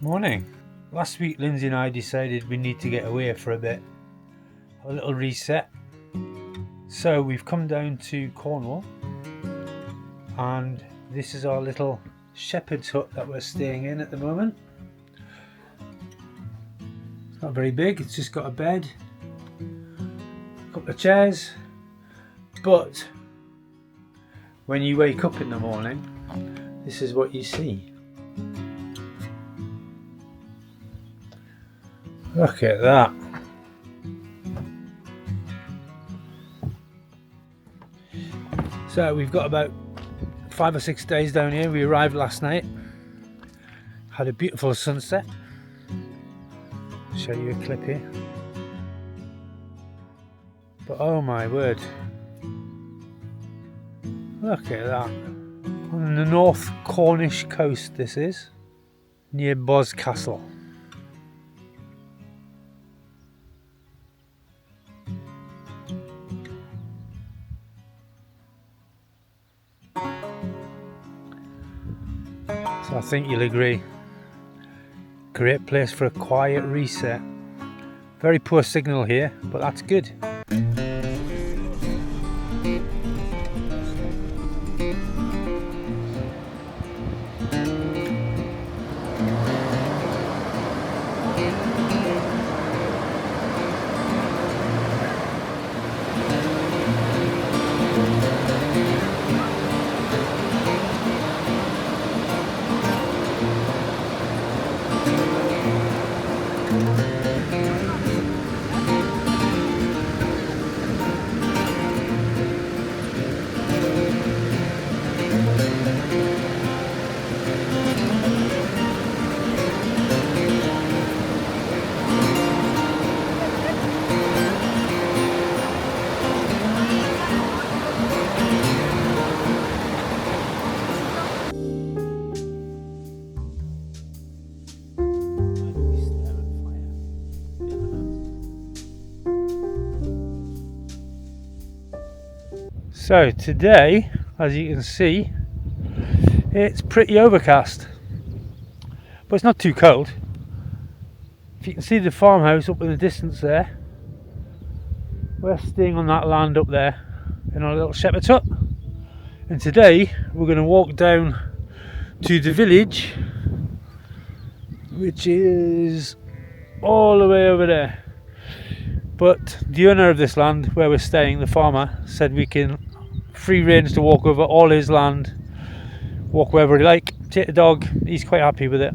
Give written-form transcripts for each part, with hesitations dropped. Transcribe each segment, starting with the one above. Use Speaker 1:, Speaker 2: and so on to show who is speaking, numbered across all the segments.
Speaker 1: Morning. Last week Lindsay and I decided we need to get away for a bit. A little reset. So we've come down to Cornwall and this is our little shepherd's hut that we're staying in at the moment. It's not very big, it's just got a bed, a couple of chairs, but when you wake up in the morning, this is what you see. Look at that. So we've got about 5 or 6 days down here. We arrived last night, had a beautiful sunset. I'll show you a clip here. But oh my word, look at that. On the North Cornish coast this is, near Boscastle. So I think you'll agree, great place for a quiet reset. Very poor signal here, but that's good. So today, as you can see, it's pretty overcast, but it's not too cold. If you can see the farmhouse up in the distance there, we're staying on that land up there in our little shepherd's hut. And today we're going to walk down to the village, which is all the way over there. But the owner of this land where we're staying, the farmer, said we can free range to walk over all his land, walk wherever he like, take the dog. He's quite happy with it.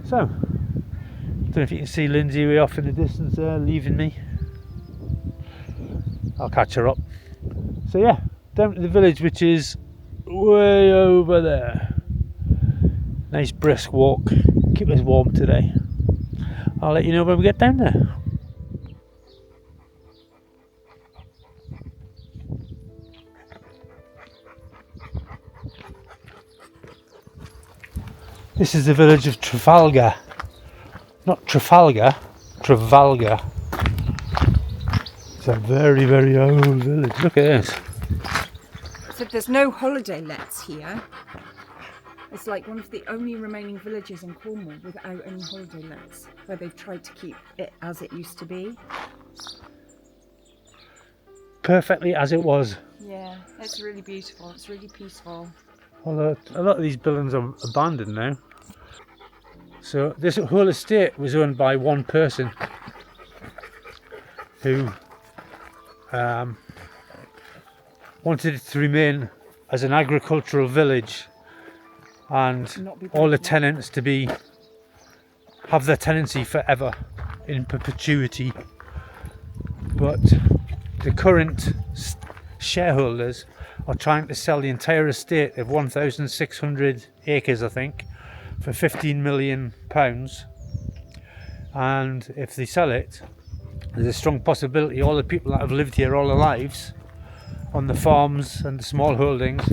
Speaker 1: So, I don't know if you can see Lindsay way off in the distance there, leaving me. I'll catch her up. So yeah, down to the village, which is way over there. Nice brisk walk, keep us warm today. I'll let you know when we get down there. This is the village of Trafalgar. Not Trafalgar, Trafalgar. It's a very, very old village. Look at this.
Speaker 2: So there's no holiday lets here. It's like one of the only remaining villages in Cornwall without any holiday lets, where they've tried to keep it as it used to be.
Speaker 1: Perfectly as it was.
Speaker 2: Yeah, it's really beautiful. It's really peaceful.
Speaker 1: Although a lot of these buildings are abandoned now. So this whole estate was owned by one person who wanted it to remain as an agricultural village and all the tenants to have their tenancy forever in perpetuity. But the current shareholders are trying to sell the entire estate of 1,600 acres, I think, for £15 million. And if they sell it, there's a strong possibility all the people that have lived here all their lives on the farms and the small holdings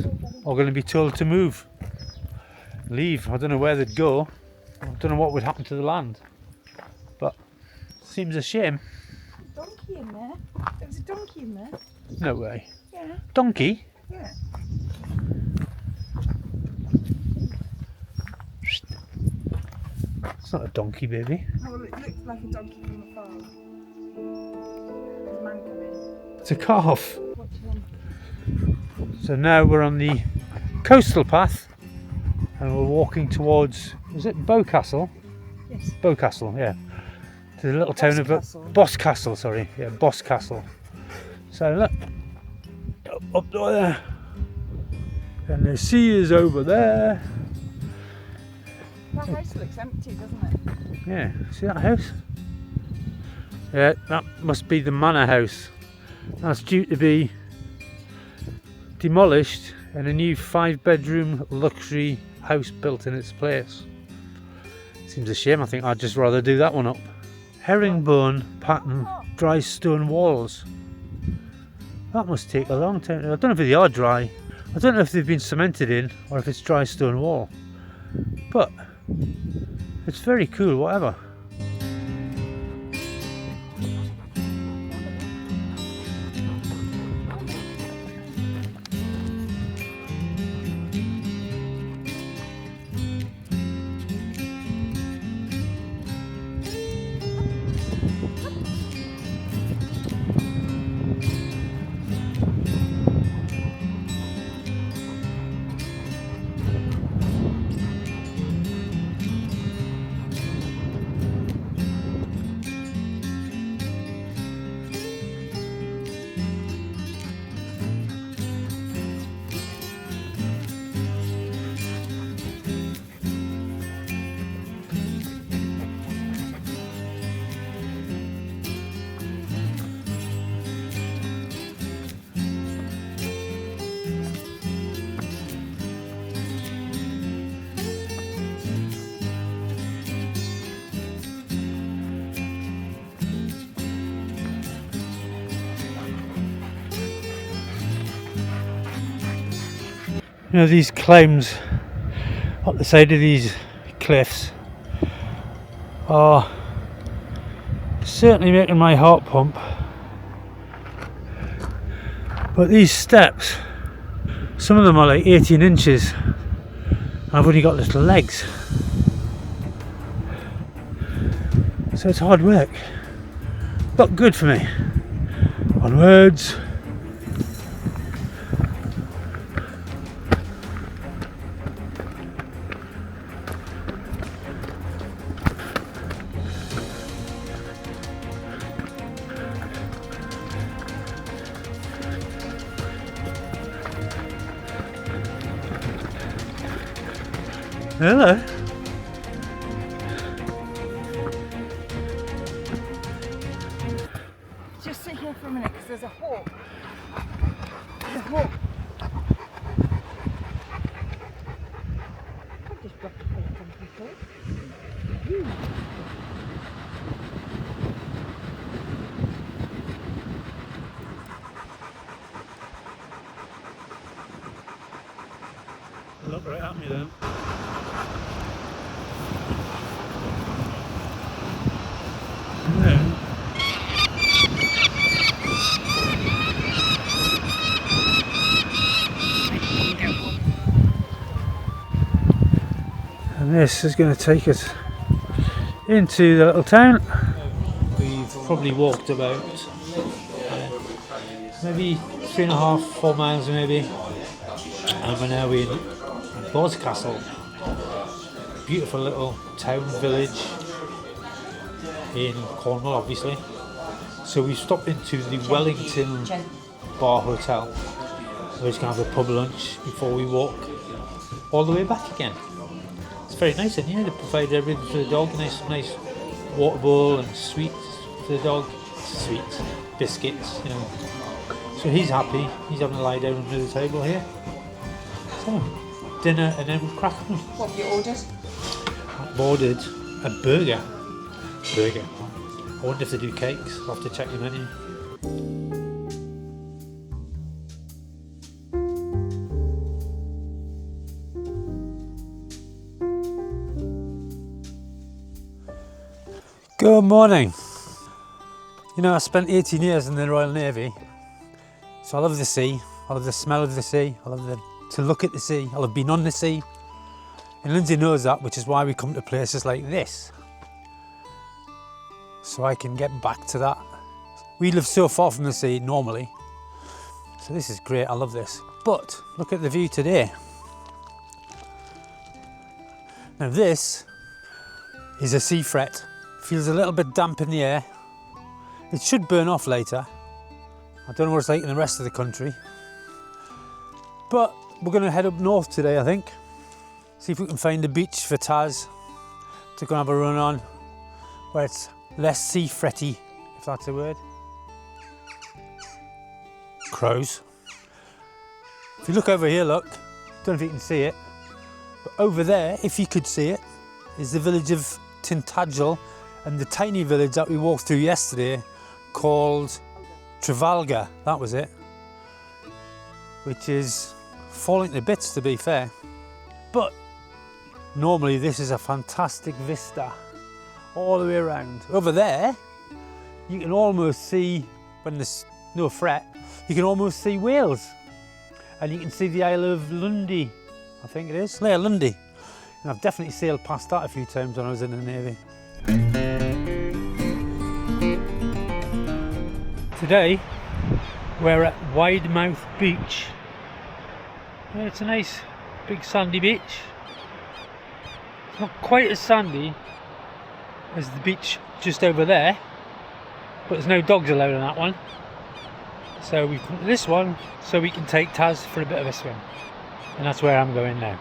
Speaker 1: are going to be told to leave. I don't know where they'd go. I don't know what would happen to the land, but it seems a shame.
Speaker 2: Donkey in there. There was a donkey in there.
Speaker 1: No way.
Speaker 2: Yeah.
Speaker 1: Donkey?
Speaker 2: Yeah.
Speaker 1: It's not a donkey, baby.
Speaker 2: Oh, well, it looks like a donkey from afar. There's a man coming.
Speaker 1: It's a calf.
Speaker 2: Watch him.
Speaker 1: So now we're on the coastal path and we're walking towards, is it Boscastle?
Speaker 2: Yes.
Speaker 1: Boscastle, yeah. To the little town of Boscastle, sorry. Yeah, Boscastle. So look, up there. And the sea is over there.
Speaker 2: That house looks empty, doesn't it?
Speaker 1: Yeah, see that house? Yeah, that must be the manor house. That's due to be demolished and a new 5-bedroom luxury house built in its place. Seems a shame. I think I'd just rather do that one up. Herringbone pattern dry stone walls. That must take a long time. I don't know if they are dry. I don't know if they've been cemented in or if it's dry stone wall. But it's very cool, whatever. You know, these climbs up the side of these cliffs are certainly making my heart pump. But these steps, some of them are like 18 inches. I've only got little legs. So it's hard work, but good for me. Onwards. Hello.
Speaker 2: Just sit here for a minute because there's a hawk. There's a hawk. I just dropped a hawk on people.
Speaker 1: Look right at me then. And this is going to take us into the little town. We've probably walked about maybe 3.5, 4 miles maybe, and we're now in Boscastle, beautiful little town village in Cornwall, obviously. So we stopped into the Wellington Bar Hotel. We're just going to have a pub lunch before we walk all the way back again. It's very nice in here. They provide everything for the dog, nice water bowl and sweets for the dog, sweets, biscuits, you know. So he's happy. He's having a lie down under the table here. So dinner and then we'll crack on.
Speaker 2: What have you ordered?
Speaker 1: I've ordered a burger. I wonder if they do cakes. I'll have to check the menu. Good morning. You know, I spent 18 years in the Royal Navy, so I love the sea. I love the smell of the sea. I love to look at the sea. I love being on the sea. And Lindsay knows that, which is why we come to places like this. So I can get back to that. We live so far from the sea normally. So this is great, I love this. But look at the view today. Now this is a sea fret. Feels a little bit damp in the air. It should burn off later. I don't know what it's like in the rest of the country. But we're going to head up north today, I think. See if we can find a beach for Taz to go and have a run on, where it's less sea fretty, if that's a word. Crows. If you look over here, look, don't know if you can see it, but over there, if you could see it, is the village of Tintagel and the tiny village that we walked through yesterday called Trafalgar, that was it, which is falling to bits, to be fair. But normally this is a fantastic vista all the way around. Over there, you can almost see, when there's no fret, you can almost see Wales. And you can see the Isle of Lundy, I think it is. Yeah, Lundy. And I've definitely sailed past that a few times when I was in the Navy. Today, we're at Widemouth Beach. Yeah, it's a nice big sandy beach. It's not quite as sandy as the beach just over there, but there's no dogs allowed on that one. So we've come to this one so we can take Taz for a bit of a swim. And that's where I'm going now.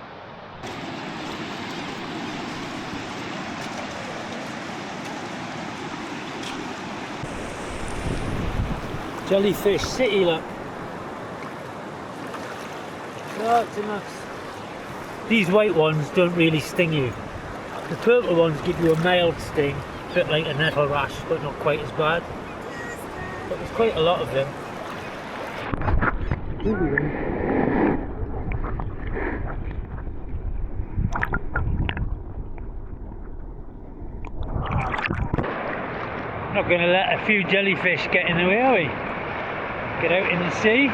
Speaker 1: Jellyfish City, look. Lots and lots. These white ones don't really sting you. The purple ones give you a mild sting, a bit like a nettle rash, but not quite as bad. But there's quite a lot of them. Not going to let a few jellyfish get in the way, are we? Get out in the sea.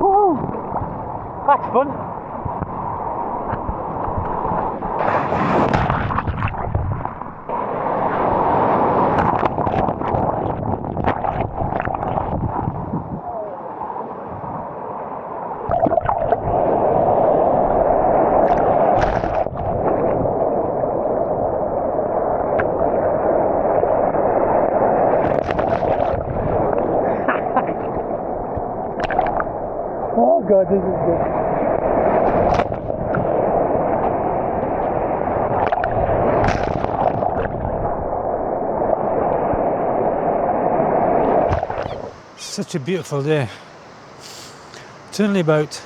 Speaker 1: Woo! That's fun. Oh God, this is good. Such a beautiful day. It's only about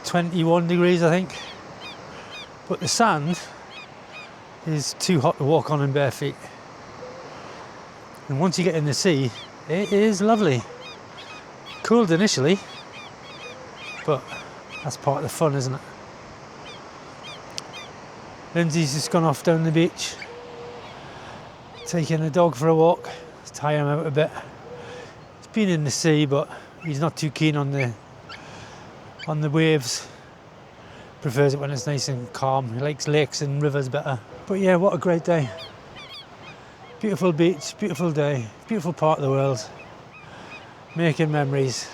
Speaker 1: 21 degrees, I think, but the sand is too hot to walk on in bare feet. And once you get in the sea, it is lovely. Cooled initially, but that's part of the fun, isn't it? Lindsay's just gone off down the beach, taking the dog for a walk, to tire him out a bit. He's been in the sea, but he's not too keen on the waves. Prefers it when it's nice and calm. He likes lakes and rivers better. But yeah, what a great day. Beautiful beach, beautiful day, beautiful part of the world. Making memories.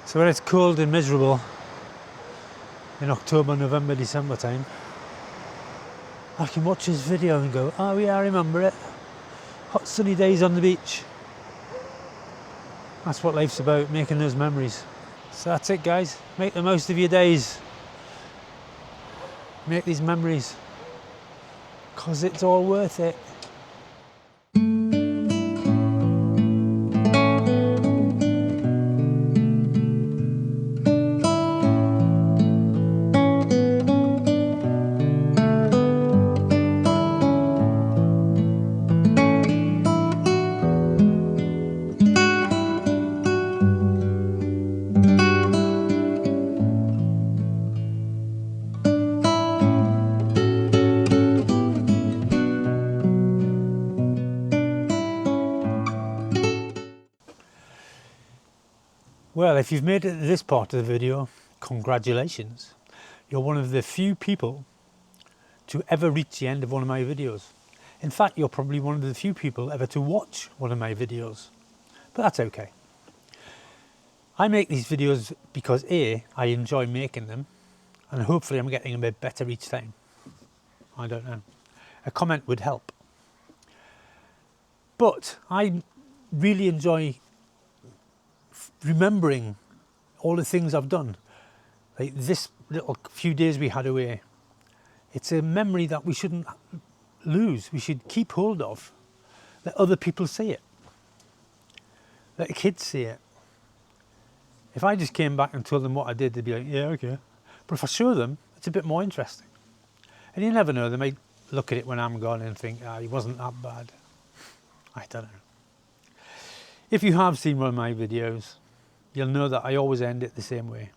Speaker 1: So when it's cold and miserable in October, November, December time, I can watch this video and go, oh yeah, I remember it. Hot sunny days on the beach. That's what life's about, making those memories. So that's it, guys. Make the most of your days. Make these memories, because it's all worth it. Well, if you've made it to this part of the video, congratulations. You're one of the few people to ever reach the end of one of my videos. In fact, you're probably one of the few people ever to watch one of my videos. But that's okay. I make these videos because A, I enjoy making them, and hopefully I'm getting a bit better each time. I don't know. A comment would help. But I really enjoy remembering all the things I've done. Like this little few days we had away. It's a memory that we shouldn't lose. We should keep hold of. Let other people see it. Let the kids see it. If I just came back and told them what I did, they'd be like, yeah, okay. But if I show them, it's a bit more interesting. And you never know, they might look at it when I'm gone and think, ah, he wasn't that bad. I don't know. If you have seen one of my videos, you'll know that I always end it the same way.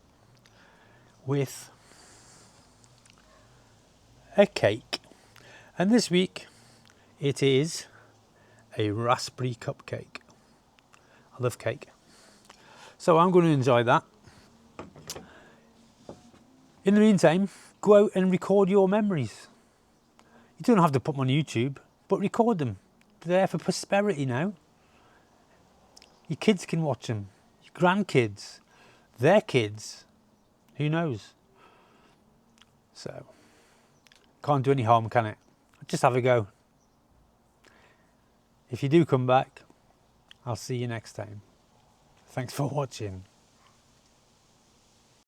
Speaker 1: With a cake. And this week, it is a raspberry cupcake. I love cake. So I'm going to enjoy that. In the meantime, go out and record your memories. You don't have to put them on YouTube, but record them. They're there for prosperity now. Your kids can watch them. Your grandkids. Their kids. Who knows? So, can't do any harm, can it? Just have a go. If you do come back, I'll see you next time. Thanks for watching.